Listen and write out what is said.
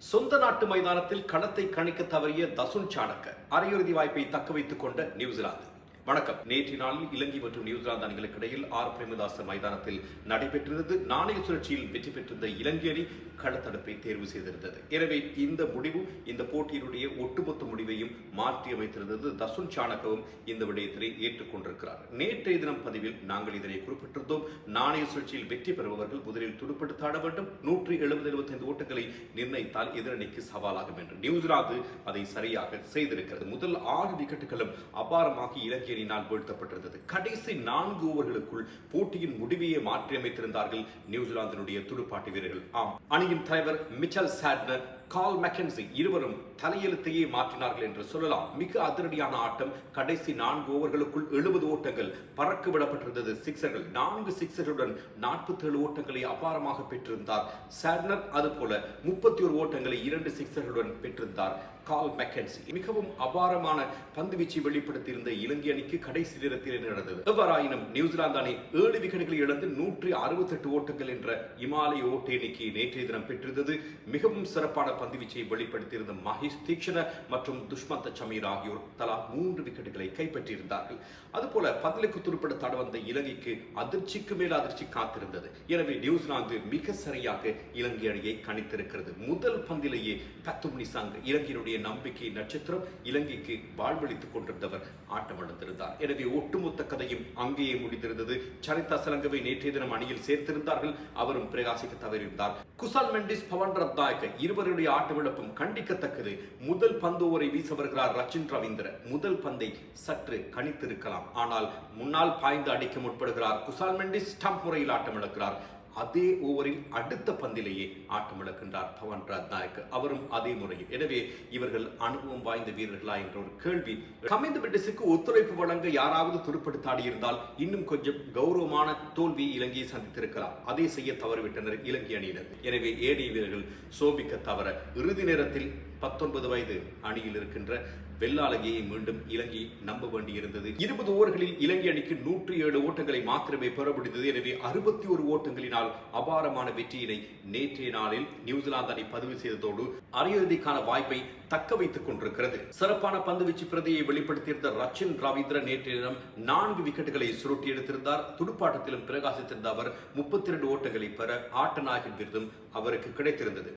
சொந்த நாட்டு மைதானத்தில் களத்தை கணிக்க தவறிய தசுன் சாணக்க அரையிறுதி வாய்ப்பை தக்க வைத்துக் கொண்ட நியூசிலாந்து. வணக்கம். நேற்று நாளில் இலங்கை மற்றும் நியூசிலாந்து அணிகளுக்கு இடையில் ஆர் பிரேமதாச மைதானத்தில் நடைபெற்றிருந்தது. நாணய சுழற்சியில் வெற்றி பெற்றிருந்த இலங்கை அணி களத்தடுப்பை தேர்வு செய்திருந்தது. எனவே இந்த முடிவு இந்த போட்டியினுடைய ஒட்டுமொத்த முடிவையும் மாற்றி அமைத்திருந்தது. தசுன் சாணக்கவும் இந்த விடயத்தினை ஏற்றுக்கொண்டிருக்கிறார். நேற்றைய தினம் பதிவில் நாங்கள் இதனை குறிப்பிட்டிருந்தோம். நாணய சுழற்சியில் வெற்றி பெறுபவர்கள் முதலில் துடுப்படுத்த ஆட வேண்டும். 170-75 ஓட்டங்களை நிர்ணயித்தால் எதிரணிக்கு சவாலாகும் என்று நியூசிலாந்து அதை சரியாக செய்திருக்கிறது. முதல் 6 விக்கெட்டுகளும் அபாரமாக இலங்கை அணியினால் வீழ்த்தப்பட்டிருந்தது. கடைசி 4 ஓவர்களுக்குள் போட்டியின் முடிவையே மாற்றியமைத்திருந்தார்கள் நியூசிலாந்தினுடைய துடுப்பாட்ட வீரர்கள். ஆம், அணியின் தலைவர் மிச்சல் சாட்னர், கால் மெக்கன்சி இருவரும் தலையெழுத்தையே மாற்றினார்கள் என்று சொல்லலாம். மிக அதிரடியான ஆட்டம். கடைசி 4 ஓவர்களுக்குள் 70 ஓட்டங்கள் பறக்க விடப்பட்டிருந்தது. சிக்ஸர்கள் 4 சிக்ஸர்களுடன் 47 ஓட்டங்களை அபாரமாக பெற்றிருந்தார் சாட்னர். அதுபோல 31 ஓட்டங்களை 2 சிக்ஸர்களுடன் பெற்றிருந்தார் கால் மெக்கன்சி. மிகவும் அபாரமான பந்துவீச்சை வெளிப்படுத்தியிருந்த இலங்கை அணிக்கு கடைசி நேரத்தில் நடந்தது. எவ்வாறாயினும் நியூசிலாந்து அணி 7 விக்கெட்டுகளை இழந்து 168 ஓட்டங்கள் என்ற இமாலய ஓட்ட எண்ணிக்கையை நேற்றைய தினம் பெற்றிருந்தது. மிகவும் சிறப்பான பந்துவீச்சை வெளிப்படுத்தியிருந்த மகேஷ் தீக்ஷண மற்றும் துஷ்மந்த சமீர் ஆகியோர் தலா 3 விக்கெட்டுகளை கைப்பற்றியிருந்தார்கள். அதுபோல பதிலுக்கு துடுப்படுத்த ஆட வந்த இலங்கைக்கு அதிர்ச்சிக்கு மேல் அதிர்ச்சி காத்திருந்தது. எனவே நியூசிலாந்து மிக சரியாக இலங்கை அணியை கணித்திருக்கிறது. முதல் பந்திலேயே பத்தும்னி சங், இலங்கையினுடைய நம்பிக்கை நட்சத்திரம், இலங்கைக்கு வாழ்வளித்துக் கொண்டிருந்தவர் ஆட்டமிழந்திருந்தார். எனவே ஒட்டுமொத்த கதையும் அங்கேயே முடிந்திருந்தது. சரிதா சலங்கவை நேற்றைய தினம் அணியில் சேர்த்திருந்தார்கள். அவரும் பிரகாசிக்க தவறியிருந்தார். குசால் மெண்டிஸ், பவன் ரத்நாயக்க இருவருடைய ஆட்டமிழப்பும் கண்டிக்கத்தக்கது. முதல் பந்து ஓவரை வீச வருகிறார் ரச்சின் ரவீந்திர. முதல் பந்தை சற்று கணித்திருக்கலாம். ஆனால் முன்னால் பாய்ந்து அடிக்க முற்படுகிறார் குசால் மெண்டிஸ். ஸ்டம்ப் முறையில் ஆட்டமிழக்கிறார். அதே ஓவரில் அடுத்த பந்திலேயே ஆட்டமிழக்கின்றார் பவன் ரத்நாயக்க. அவரும் அதே முறையில். எனவே இவர்கள் அனுபவம் வாய்ந்த வீரர்களா என்ற ஒரு கேள்வி. கமிந்து மெண்டிஸுக்கு ஒத்துழைப்பு வழங்க யாராவது துடுப்படுத்த ஆடியிருந்தால் இன்னும் கொஞ்சம் கௌரவமான தோல்வியை இலங்கையை சந்தித்திருக்கலாம். அதை செய்ய தவறிவிட்டனர் இலங்கை அணியினர். எனவே ஏடிய வீரர்கள் சோபிக்க தவற இறுதி நேரத்தில் 19 வயது அணியில் இருக்கின்ற வெள்ளாளகியை மீண்டும் இலங்கை நம்ப வேண்டியிருந்தது. 20 ஓவர்களில் இலங்கை அணிக்கு 107 ஓட்டங்களை மாத்திரமே பெற முடிந்தது. எனவே 61 ஓட்டங்களினால் அபாரமான வெற்றியினை நேற்றைய நாளில் நியூசிலாந்து அணி பதிவு செய்ததோடு அரையிறுதிக்கான வாய்ப்பை தக்க வைத்துக் கொண்டிருக்கிறது. சிறப்பான பந்துவீச்சு பிரதியை வெளிப்படுத்தியிருந்த ரச்சின் ரவீந்திர நேற்றைய தினம் 4 விக்கெட்டுகளை சுருட்டி எடுத்திருந்தார். துடுப்பாட்டத்திலும் பிரகாசித்திருந்த அவர் 32 ஓட்டங்களை பெற ஆட்ட நாயகன் விருதும் அவருக்கு கிடைத்திருந்தது.